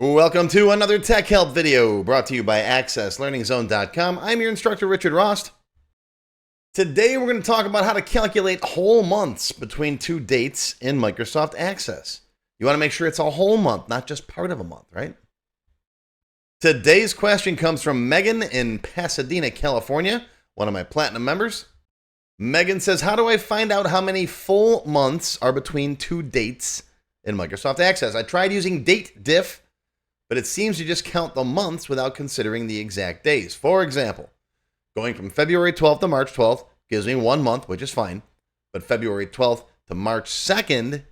Welcome to another Tech Help video brought to you by AccessLearningZone.com. I'm your instructor, Richard Rost. Today we're going to talk about how to calculate whole months between two dates in Microsoft Access. You want to make sure it's a whole month, not just part of a month, right? Today's question comes from Megan in Pasadena, California, one of my Platinum members. Megan says, how do I find out how many full months are between two dates in Microsoft Access? I tried using DateDiff, but it seems to just count the months without considering the exact days. For example, going from February 12th to March 12th gives me 1 month, which is fine. But February 12th to March 2nd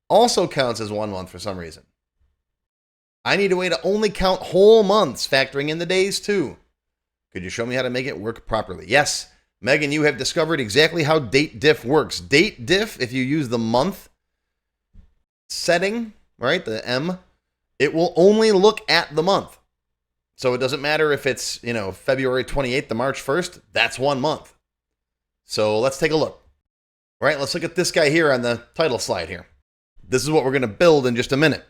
also counts as 1 month for some reason. I need a way to only count whole months, factoring in the days too. Could you show me how to make it work properly? Yes, Megan, you have discovered exactly how DateDiff works. DateDiff, if you use the month setting, right, the M, it will only look at the month. So it doesn't matter if it's, February 28th to March 1st, that's 1 month. So let's take a look. All right, let's look at this guy here on the title slide here. This is what we're going to build in just a minute.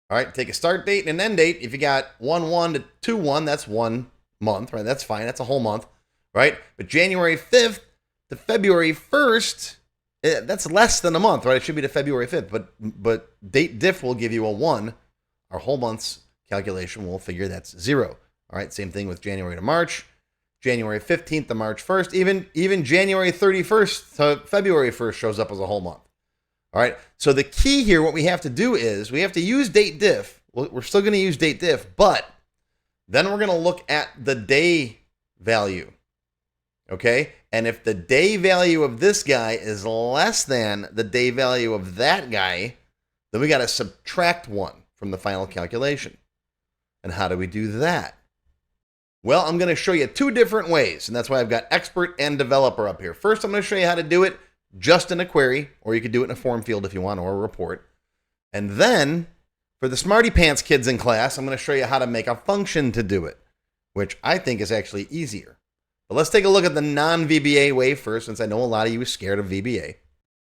All right, take a start date and an end date. If you got 1/1 to 2/1, that's 1 month, right? That's fine. That's a whole month, right? But January 5th to February 1st, that's less than a month, right? It should be to February 5th, but DateDiff will give you a 1. Our whole month's calculation will figure that's 0. All right, same thing with January to March, January 15th to March 1st, even January 31st to February 1st shows up as a whole month. All right, so the key here, what we have to do is we have to use DateDiff. We're still going to use DateDiff, but then we're going to look at the day value, okay? And if the day value of this guy is less than the day value of that guy, then we got to subtract 1 from the final calculation. And how do we do that? Well, I'm going to show you 2 different ways, and that's why I've got expert and developer up here. First, I'm going to show you how to do it just in a query, or you could do it in a form field if you want, or a report. And then, for the smarty pants kids in class, I'm going to show you how to make a function to do it, which I think is actually easier. But let's take a look at the non-VBA way first, since I know a lot of you are scared of VBA.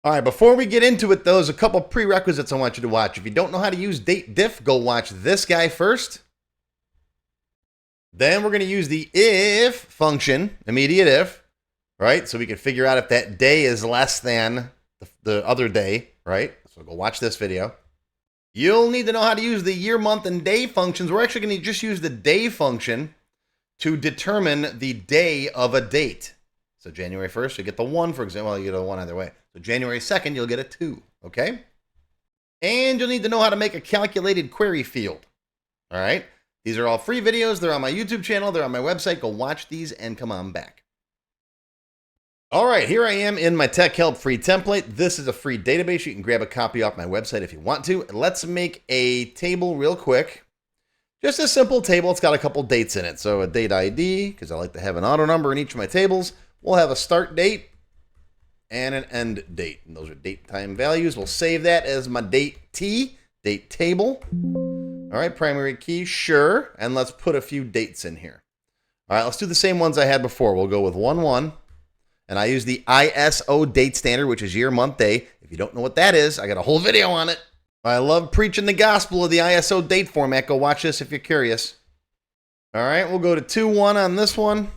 All right, before we get into it, though, there's a couple prerequisites I want you to watch. If you don't know how to use DateDiff, go watch this guy first. Then we're going to use the if function, immediate if, right? So we can figure out if that day is less than the other day, right? So go watch this video. You'll need to know how to use the year, month, and day functions. We're actually going to just use the day function to determine the day of a date. So January 1st, you get the 1, for example. Well, you get a 1 either way. So January 2nd, you'll get a 2, okay? And you'll need to know how to make a calculated query field, all right? These are all free videos. They're on my YouTube channel. They're on my website. Go watch these and come on back. All right, here I am in my Tech Help free template. This is a free database. You can grab a copy off my website if you want to. Let's make a table real quick. Just a simple table. It's got a couple dates in it. So a date ID, because I like to have an auto number in each of my tables. We'll have a start date and an end date. And those are date time values. We'll save that as my date T, date table. All right, primary key, sure. And let's put a few dates in here. All right, let's do the same ones I had before. We'll go with 1/1. And I use the ISO date standard, which is year, month, day. If you don't know what that is, I got a whole video on it. I love preaching the gospel of the ISO date format. Go watch this if you're curious. All right, we'll go to 2/1 on this one.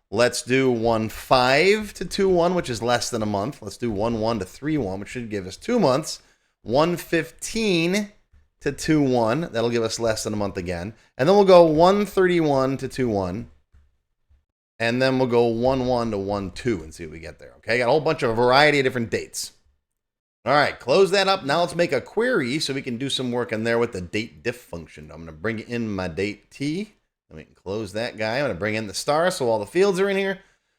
Let's do 1/5 to 2/1, which is less than a month. Let's do 1/1 to 3/1, which should give us 2 months. 1/15 to 2/1. That'll give us less than a month again. And then we'll go 1/31 to 2/1. And then we'll go 1/1 to 1/2 and see what we get there. Okay, got a whole bunch of variety of different dates. All right, close that up. Now let's make a query so we can do some work in there with the DateDiff function. I'm going to bring in my date T. Then we can close that guy. I'm going to bring in the star so all the fields are in here.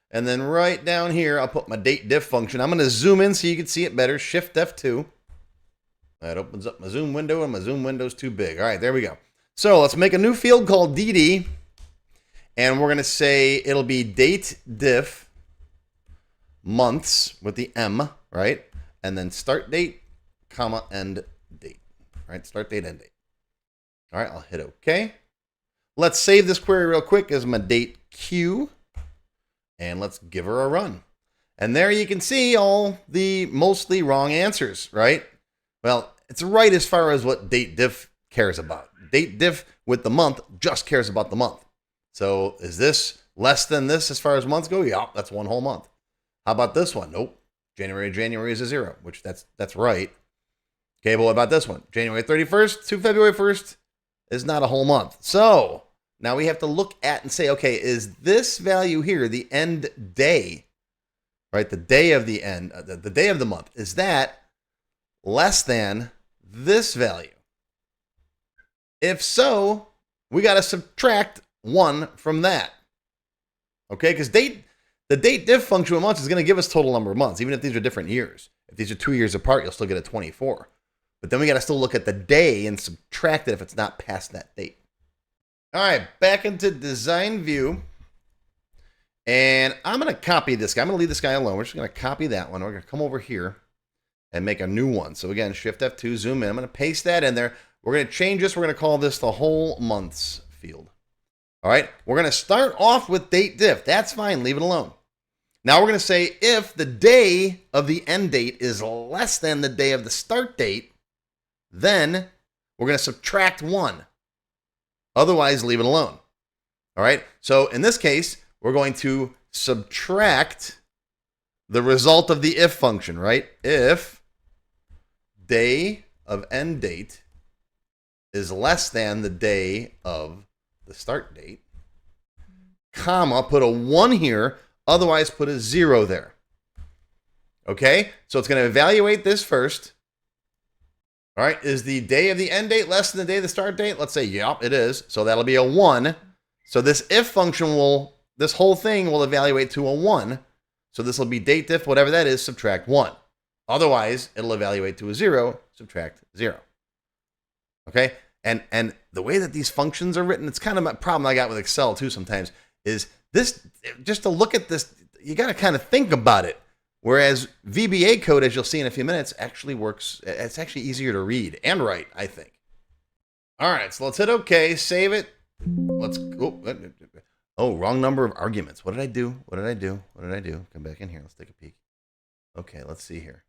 And then right down here, I'll put my DateDiff function. I'm going to zoom in so you can see it better. Shift F2. That opens up my zoom window, and my zoom window's too big. All right, there we go. So let's make a new field called DD. And we're going to say it'll be DateDiff months with the M, right? And then start date, comma, end date. All right, start date, end date. All right, I'll hit OK. Let's save this query real quick as my date Q. And let's give her a run. And there you can see all the mostly wrong answers, right? Well, it's right as far as what DateDiff cares about. DateDiff with the month just cares about the month. So is this less than this as far as months go? Yeah, that's one whole month. How about this one? Nope. January is a 0, which that's right. Okay, but what about this one? January 31st to February 1st is not a whole month. So now we have to look at and say, okay, is this value here, the end day, right? The day of the end, the day of the month, is that less than this value? If so, we got to subtract 1 from that. Okay, because the DateDiff function with months is going to give us total number of months, even if these are different years. If these are 2 years apart, you'll still get a 24. But then we got to still look at the day and subtract it if it's not past that date. All right, back into design view. And I'm going to copy this guy. I'm going to leave this guy alone. We're just going to copy that one. We're going to come over here and make a new one. So again, Shift F2, zoom in. I'm going to paste that in there. We're going to change this. We're going to call this the whole months field. All right, we're going to start off with DateDiff. That's fine. Leave it alone. Now we're going to say if the day of the end date is less than the day of the start date, then we're going to subtract 1. Otherwise, leave it alone. All right, so in this case, we're going to subtract the result of the if function, right? If day of end date is less than the day of the start date, comma, put a 1 here, otherwise put a 0 there. Okay, so it's going to evaluate this first. All right, is the day of the end date less than the day of the start date? Let's say, yep, it is. So that'll be a 1. So this if function this whole thing will evaluate to a 1. So this will be DateDiff, whatever that is, subtract 1. Otherwise, it'll evaluate to a 0, subtract 0. Okay, and the way that these functions are written, it's kind of a problem I got with Excel too sometimes, is this, just to look at this, you got to kind of think about it. Whereas VBA code, as you'll see in a few minutes, actually works. It's actually easier to read and write, I think. All right, so let's hit OK, save it. Let's go. Oh, wrong number of arguments. What did I do? What did I do? What did I do? Come back in here. Let's take a peek. Okay, let's see here.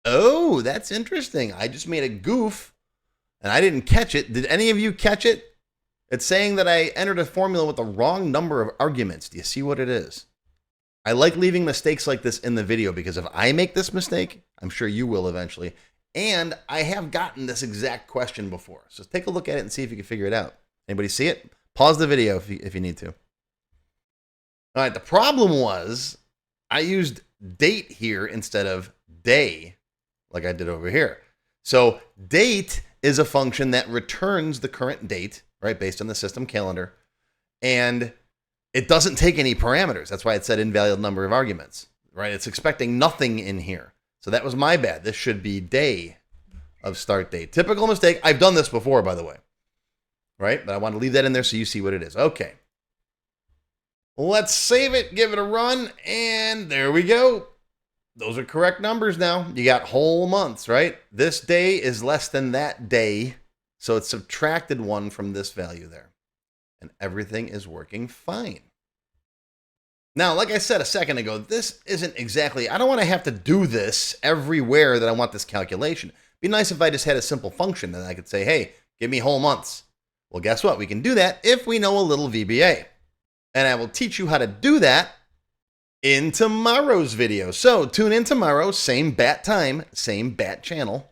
Oh, that's interesting. I just made a goof, and I didn't catch it. Did any of you catch it? It's saying that I entered a formula with the wrong number of arguments. Do you see what it is? I like leaving mistakes like this in the video because if I make this mistake, I'm sure you will eventually. And I have gotten this exact question before. So take a look at it and see if you can figure it out. Anybody see it? Pause the video if you need to. All right, the problem was I used date here instead of day like I did over here. So date is a function that returns the current date, right, based on the system calendar. And it doesn't take any parameters. That's why it said invalid number of arguments, right? It's expecting nothing in here. So that was my bad. This should be day of start date. Typical mistake. I've done this before, by the way, right? But I want to leave that in there so you see what it is. Okay. Let's save it, give it a run, and there we go. Those are correct numbers now. You got whole months, right? This day is less than that day, so it's subtracted 1 from this value there. And everything is working fine. Now, like I said a second ago, this isn't exactly, I don't want to have to do this everywhere that I want this calculation. It'd be nice if I just had a simple function that I could say, hey, give me whole months. Well, guess what? We can do that if we know a little VBA. And I will teach you how to do that in tomorrow's video. So tune in tomorrow, same bat time, same bat channel.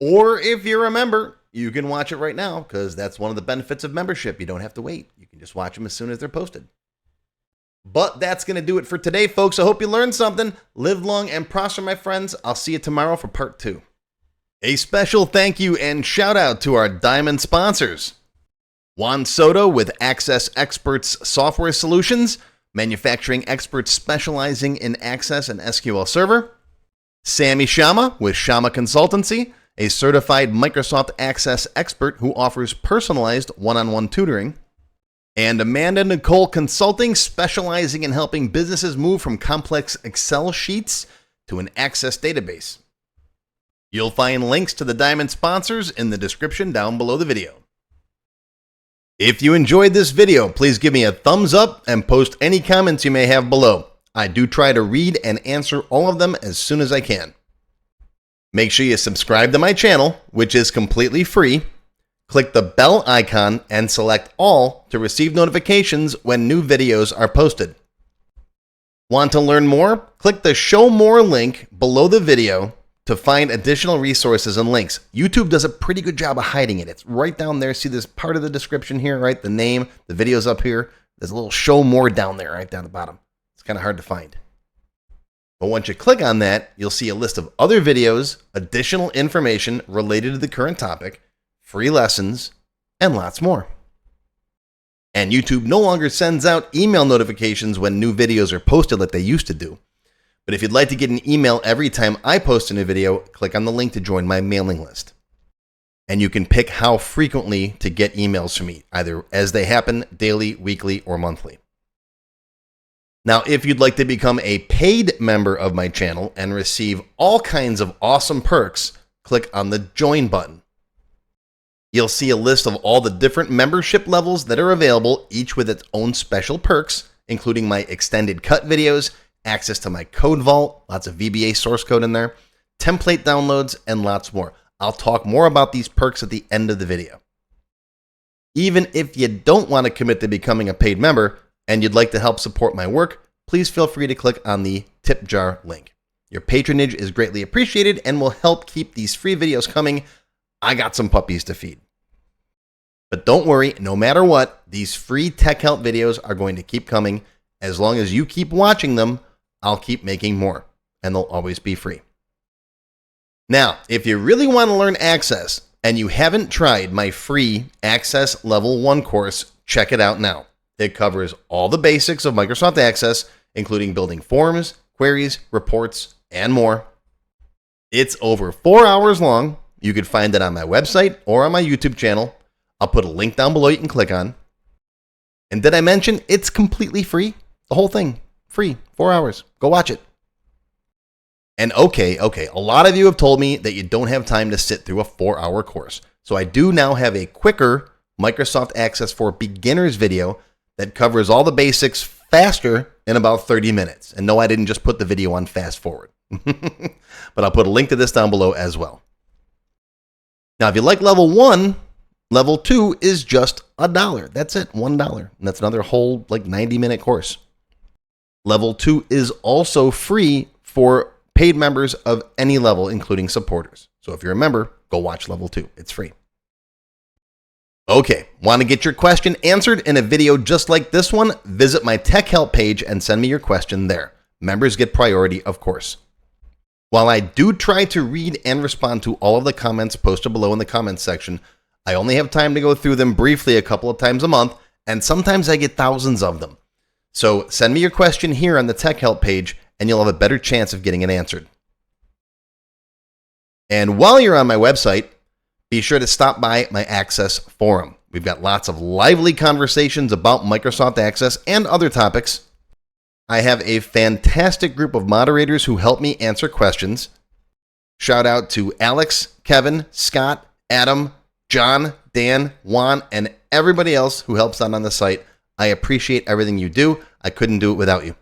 Or if you're a member, you can watch it right now because that's one of the benefits of membership. You don't have to wait. You can just watch them as soon as they're posted. But that's going to do it for today, folks. I hope you learned something. Live long and prosper, my friends. I'll see you tomorrow for part 2. A special thank you and shout out to our diamond sponsors. Juan Soto with Access Experts Software Solutions, manufacturing experts specializing in Access and SQL Server. Sammy Shama with Shama Consultancy, a certified Microsoft Access expert who offers personalized one-on-one tutoring. And Amanda Nicole Consulting, specializing in helping businesses move from complex Excel sheets to an Access database. You'll find links to the Diamond sponsors in the description down below the video. If you enjoyed this video, please give me a thumbs up and post any comments you may have below. I do try to read and answer all of them as soon as I can. Make sure you subscribe to my channel, which is completely free. Click the bell icon and select all to receive notifications when new videos are posted. Want to learn more? Click the Show More link below the video to find additional resources and links. YouTube does a pretty good job of hiding it. It's right down there. See this part of the description here, right? The name, the video's up here. There's a little Show More down there, right down the bottom. It's kind of hard to find. But once you click on that, you'll see a list of other videos, additional information related to the current topic, free lessons, and lots more. And YouTube no longer sends out email notifications when new videos are posted like they used to do. But if you'd like to get an email every time I post a new video, click on the link to join my mailing list. And you can pick how frequently to get emails from me, either as they happen, daily, weekly, or monthly. Now, if you'd like to become a paid member of my channel and receive all kinds of awesome perks, click on the Join button. You'll see a list of all the different membership levels that are available, each with its own special perks, including my extended cut videos, access to my code vault, lots of VBA source code in there, template downloads, and lots more. I'll talk more about these perks at the end of the video. Even if you don't want to commit to becoming a paid member and you'd like to help support my work, please feel free to click on the tip jar link. Your patronage is greatly appreciated and will help keep these free videos coming. I got some puppies to feed. But don't worry, no matter what, these free tech help videos are going to keep coming. As long as you keep watching them, I'll keep making more, and they'll always be free. Now, if you really want to learn Access and you haven't tried my free Access Level 1 course, check it out now. It covers all the basics of Microsoft Access, including building forms, queries, reports, and more. It's over 4 hours long. You can find it on my website or on my YouTube channel. I'll put a link down below you can click on. And did I mention it's completely free? The whole thing, free, 4 hours. Go watch it. And okay, a lot of you have told me that you don't have time to sit through a 4-hour course. So I do now have a quicker Microsoft Access for Beginners video that covers all the basics faster in about 30 minutes. And no, I didn't just put the video on fast forward. But I'll put a link to this down below as well. Now, if you like level 1, level 2 is just $1. That's it, $1. And that's another whole 90-minute course. Level 2 is also free for paid members of any level, including supporters. So if you're a member, go watch level 2. It's free. Okay, want to get your question answered in a video just like this one? Visit my tech help page and send me your question there. Members get priority, of course. While I do try to read and respond to all of the comments posted below in the comments section, I only have time to go through them briefly a couple of times a month, and sometimes I get thousands of them. So send me your question here on the tech help page, and you'll have a better chance of getting it answered. And while you're on my website, be sure to stop by my Access forum. We've got lots of lively conversations about Microsoft Access and other topics. I have a fantastic group of moderators who help me answer questions. Shout out to Alex, Kevin, Scott, Adam, John, Dan, Juan, and everybody else who helps out on the site. I appreciate everything you do. I couldn't do it without you.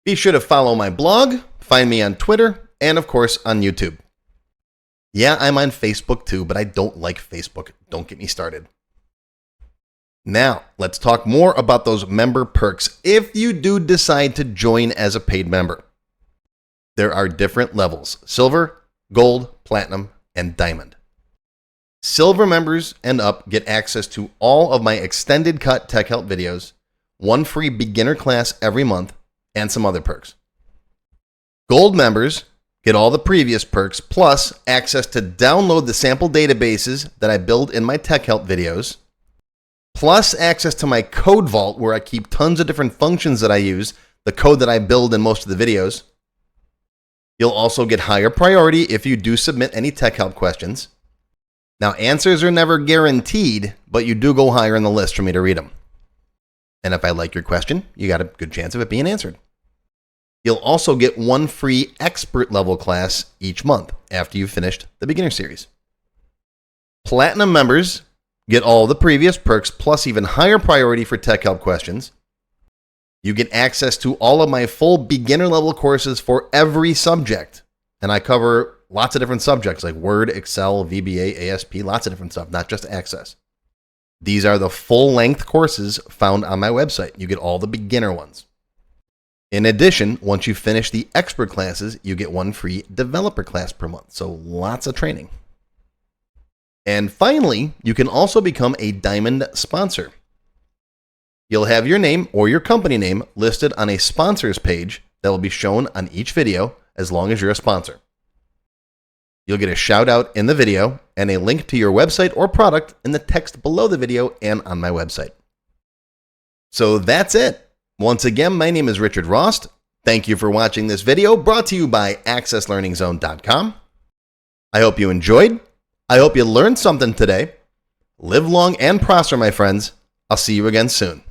Be sure to follow my blog, find me on Twitter, and of course on YouTube. Yeah, I'm on Facebook too, but I don't like Facebook. Don't get me started. Now, let's talk more about those member perks if you do decide to join as a paid member. There are different levels: Silver, Gold, Platinum, and Diamond. Silver members and up get access to all of my extended cut tech help videos, one free beginner class every month, and some other perks. Gold members get all the previous perks, plus access to download the sample databases that I build in my tech help videos, plus access to my code vault where I keep tons of different functions that I use, the code that I build in most of the videos. You'll also get higher priority if you do submit any tech help questions. Now, answers are never guaranteed, but you do go higher in the list for me to read them. And if I like your question, you got a good chance of it being answered. You'll also get one free expert level class each month after you've finished the beginner series. Platinum members get all the previous perks plus even higher priority for tech help questions. You get access to all of my full beginner level courses for every subject, and I cover lots of different subjects like Word, Excel, VBA, ASP, lots of different stuff, not just Access. These are the full-length courses found on my website. You get all the beginner ones. In addition, once you finish the expert classes, you get one free developer class per month. So lots of training. And finally, you can also become a Diamond sponsor. You'll have your name or your company name listed on a sponsors page that will be shown on each video as long as you're a sponsor. You'll get a shout out in the video and a link to your website or product in the text below the video and on my website. So that's it. Once again, my name is Richard Rost. Thank you for watching this video brought to you by AccessLearningZone.com. I hope you enjoyed. I hope you learned something today. Live long and prosper, my friends. I'll see you again soon.